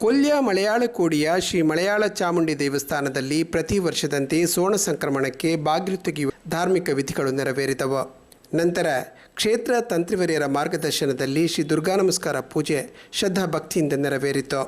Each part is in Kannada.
ಕೊಲ್ಯ ಮಲಯಾಳ ಕೋಡಿಯ ಶ್ರೀ ಮಲಯಾಳ ಚಾಮುಂಡಿ ದೇವಸ್ಥಾನದಲ್ಲಿ ಪ್ರತಿ ವರ್ಷದಂತೆ ಸೋಣ ಸಂಕ್ರಮಣಕ್ಕೆ ಬಾಗಿಲು ತೆಗೆಯುವ ಧಾರ್ಮಿಕ ವಿಧಿಗಳು ನೆರವೇರಿದವು. ನಂತರ ಕ್ಷೇತ್ರ ತಂತ್ರಿವರಿಯರ ಮಾರ್ಗದರ್ಶನದಲ್ಲಿ ಶ್ರೀ ದುರ್ಗಾ ನಮಸ್ಕಾರ ಪೂಜೆ ಶ್ರದ್ಧಾ ಭಕ್ತಿಯಿಂದ ನೆರವೇರಿತು.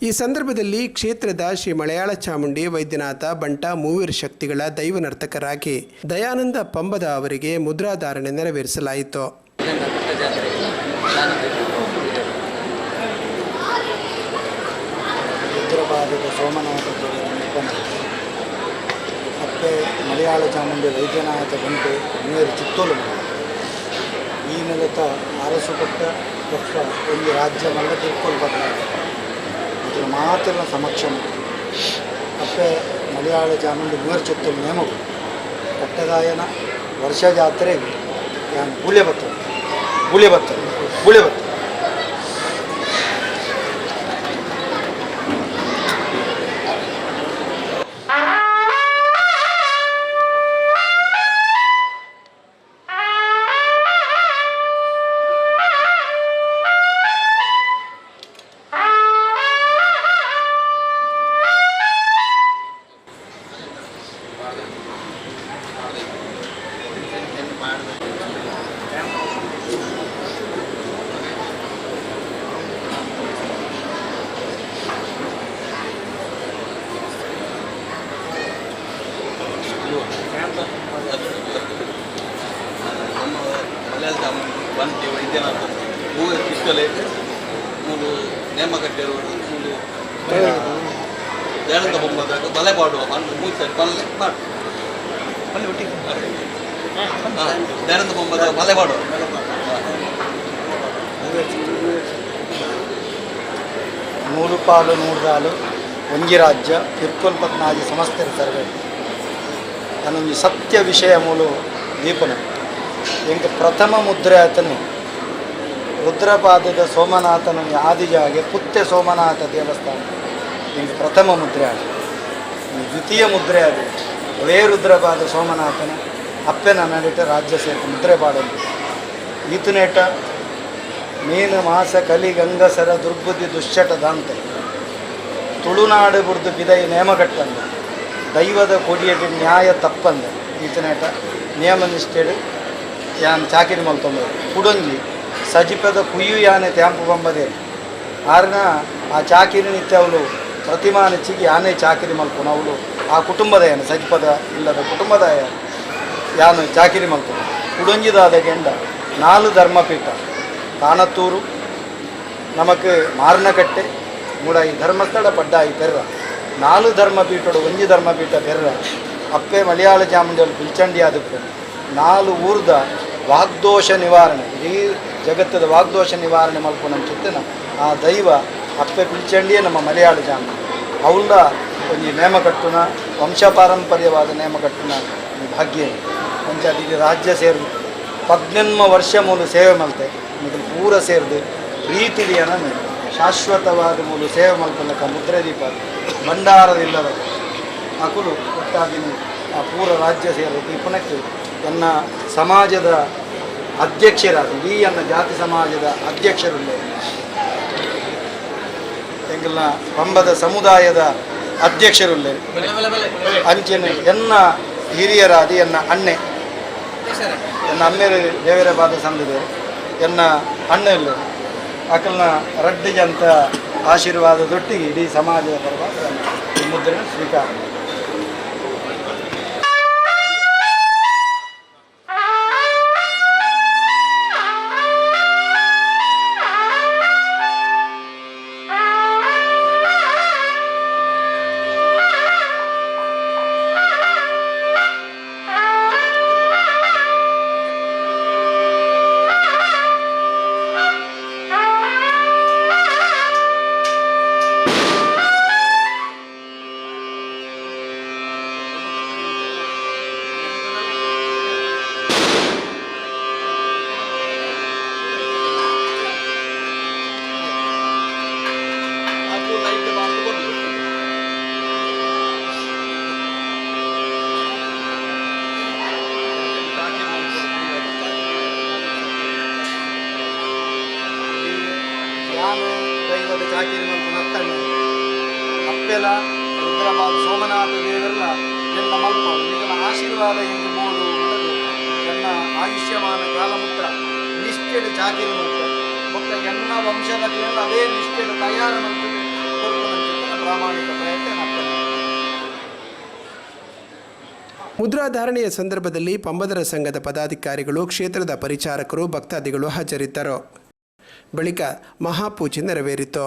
ಈ ಸಂದರ್ಭದಲ್ಲಿ ಕ್ಷೇತ್ರದ ಶ್ರೀ ಮಲಯಾಳ ಚಾಮುಂಡಿ ವೈದ್ಯನಾಥ ಬಂಟ ಮೂವರು ಶಕ್ತಿಗಳ ದೈವ ನರ್ತಕರಾಗಿ ದಯಾನಂದ ಪಂಬದ ಅವರಿಗೆ ಮುದ್ರಾಧಾರಣೆ ನೆರವೇರಿಸಲಾಯಿತು. ಉತ್ತರಭಾಗದ ಸೋಮನಾಥ ಮತ್ತೆ ಮಲಯಾಳ ಚಾಮುಂಡಿ ವೈದ್ಯನಾಥ ಬಂಟು ಮೂವರು ಚಿತ್ತೋಲು ಈ ನೆಲದ ಅರಸುಪಟ್ಟ ಪಕ್ಷ ಒಂದು ರಾಜ್ಯ ಮಲ್ಲ ತಿಳ್ಕೊಳ್ಬಾರ್ದು ಮಾತ್ರ ಸಮಕ್ಷಮ ಅಪ್ಪೆ ಮಲಯಾಳ ಚಾಮುಂಡಿ ಮೂವರು ಚಿತ್ತೋಲು ನೇಮಗಳು ಕಟ್ಟಗಾಯನ ವರ್ಷ ಜಾತ್ರೆಗೆ ಗುಳೆ ಬರ್ತದೆ ದಯಾನಂದ ಬೊಮ್ಮದ ಬಲೆ ಪಾಡುವ ಮೂರು ಸರಿ ಬಲ್ಲೆ ಒಟ್ಟಿಗೆ ದಯಾನಂದ ಬೊಮ್ಮದ ಬಲೆ ಪಾಡುವ ನೂರು ಪಾಲು ನೂರಾಲು ಒಂಜಿ ರಾಜ್ಯ ತಿರ್ಕೊಲ್ ಪತ್ನಾಜಿ ಸಮಸ್ತ ಸರ್ವೆ ಅನ್ನೊಂದು ಸತ್ಯ ವಿಷಯ ಮೂಲು ದೀಪನ ಎಂಕ ಪ್ರಥಮ ಮುದ್ರೆ ಆತನು ರುದ್ರಪಾದದ ಸೋಮನಾಥನ ಆದಿಜಾಗೆ ಪುತ್ಯ ಸೋಮನಾಥ ದೇವಸ್ಥಾನ ಎಂಕ ಪ್ರಥಮ ಮುದ್ರೆ ಆದ ದ್ವಿತೀಯ ಮುದ್ರೆ ಅದು ಅವೇ ರುದ್ರಪಾದ ಸೋಮನಾಥನ ಅಪ್ಪೆನ ನಡಿಟ ರಾಜ್ಯ ಸೇರ್ತು ಮುದ್ರೆ ಪಾಡಲು ಈತನೇಟ ಮೀನು ಮಾಸ ಕಲಿ ಗಂಗಸರ ದುರ್ಬುದ್ಧಿ ದುಶ್ಚಟ ದಾಂತೆ ತುಳುನಾಡು ಬುರ್ದು ಬಿದೈ ನೇಮಕಟ್ಟಂದ ದೈವದ ಕೊಡಿಯಡಿ ನ್ಯಾಯ ತಪ್ಪಂದ ಈತನೇಟ ನಿಯಮ ನಿಷ್ಠೆಡು ಯಾನ್ ಚಾಕಿರಿ ಮಲ್ತೊಂದು ಕುಡೊಂಜಿ ಸಜಿಪದ ಕುಯ್ಯು ಯಾನೆ ತ್ಯಾಂಪು ಬಂಬದೇ ಆರ್ನ ಆ ಚಾಕಿರಿ ನಿತ್ಯ ಅವಳು ಪ್ರತಿಮಾ ನೆಚ್ಚಿಗೆ ಯಾನೇ ಚಾಕಿರಿ ಮಲ್ಪುನ ಅವಳು ಆ ಕುಟುಂಬದ ಏನು ಸಜಿಪದ ಇಲ್ಲದ ಕುಟುಂಬದ ಯಾನು ಚಾಕಿರಿ ಮಲ್ಪುನ ಕುಡೊಂಜಿದಾದ ಗೆಂಡ 4 ಧರ್ಮಪೀಠ ಕಾಣತ್ತೂರು ನಮಕ್ ಮಾರ್ನಕಟ್ಟೆ ಮೂಡ ಈ ಧರ್ಮಸ್ಥಳ ಪಡ್ಡಾಯಿ ಪೆರ್ರ 4 ಧರ್ಮಪೀಠಡು ಒಂಜಿ ಧರ್ಮಪೀಠ ಪೆರ್ರ ಅಪ್ಪೆ ಮಲಯಾಳ ಚಾಮುಂಡಿಯಲ್ಲಿ ಪಿಲ್ಚಂಡಿ ಆದಕ್ಕೆ 4 ಊರ್ದ ವಾಗ್ದೋಷ ನಿವಾರಣೆ ಇಡೀ ಜಗತ್ತದ ವಾಗ್ದೋಷ ನಿವಾರಣೆ ಮಲ್ಪುನ ಚಿತ್ತನ ಆ ದೈವ ಅಪ್ಪೆ ಪಿಲ್ಚಂಡಿಯೇ ನಮ್ಮ ಮಲಯಾಳ ಚಾಮುಂಡಿ ಅವಳ ಒಂಜಿ ನೇಮಕಟ್ಟುನ ವಂಶ ಪಾರಂಪರ್ಯವಾದ ನೇಮಕಟ್ಟುನ ಭಾಗ್ಯ ಪಂಚಾಯತಿಗೆ ರಾಜ್ಯ ಸೇರು 18 ವರ್ಷ ಮೂಲ ಸೇವೆ ಮಲ್ತೆ ಮೊದಲು ಪೂರ ಸೇರಿದು ಪ್ರೀತಿಲಿಯನ ಶಾಶ್ವತವಾದ ಮೂಲ ಸೇವೆ ಮಲ್ಪಲಕ ಮುದ್ರೆ ದೀಪ ಭಂಡಾರದಿಲ್ಲದ ಅಕುಲು ಒಟ್ಟಾಗಿ ಆ ಪೂರ ರಾಜ್ಯ ಸೇರು ದೀಪನಕ್ಕೆ ಎನ್ನ ಸಮಾಜದ ಅಧ್ಯಕ್ಷರಾದ ಇಡೀ ಎನ್ನ ಜಾತಿ ಸಮಾಜದ ಅಧ್ಯಕ್ಷರುಳ್ಳೆ ಎಂಗೆಲ್ಲ ಪಂಬದ ಸಮುದಾಯದ ಅಧ್ಯಕ್ಷರುಳ್ಳೆ ಅಂಚೆನೆ ಎನ್ನ ಹಿರಿಯರಾದಿ ಎನ್ನ ಅಣ್ಣೆ ಎನ್ನ ಅಮ್ಮೇರು ದೇವರ ಬಾದ ಸಂದಿದೆ ಎನ್ನ ಅಣ್ಣ ಇಲ್ಲ ಅಕಲ್ನ ರಡ್ಡಿಗೆ ಅಂತ ಆಶೀರ್ವಾದದೊಟ್ಟಿಗೆ ಇಡೀ ಸಮಾಜದ ಪರವಾಗಿ ಈ ಮುದ್ರೆ ಸ್ವೀಕಾರ ದೈವದ ಚಾಕಿರಿ ಮಲ್ಪನ ಅತ್ತಣ್ಣ ಅಪ್ಪೆಲ ರುದ್ರಪಾದ ಸೋಮನಾಥ ದೇವರೆಲ್ಲ ಎನ್ನ ಮಲ್ಪ ಇದನ್ನ ಆಶೀರ್ವಾದ ಎಂದು ಮೂಡು ಎನ್ನ ಆಯುಷ್ಯಮಾನ ಕಾಲ ಮುಟ್ಟ ನಿಷ್ಠೆಡು ಚಾಕಿರಿ ಮಲ್ಪ ಮತ್ತು ಎನ್ನ ವಂಶದ ಅದೇ ನಿಷ್ಠೆಡು ತಯಾರು ಮಾಡ್ತದೆ ಪ್ರಾಮಾಣಿಕ ಪ್ರಯತ್ನ ಅಪ್ಪನ ಮುದ್ರಾಧಾರಣೆಯ ಸಂದರ್ಭದಲ್ಲಿ ಪಂಬದರ ಸಂಘದ ಪದಾಧಿಕಾರಿಗಳು ಕ್ಷೇತ್ರದ ಪರಿಚಾರಕರು ಭಕ್ತಾದಿಗಳು ಹಾಜರಿದ್ದರು. ಬಳಿಕ ಮಹಾಪೂಜೆ ನೆರವೇರಿತು.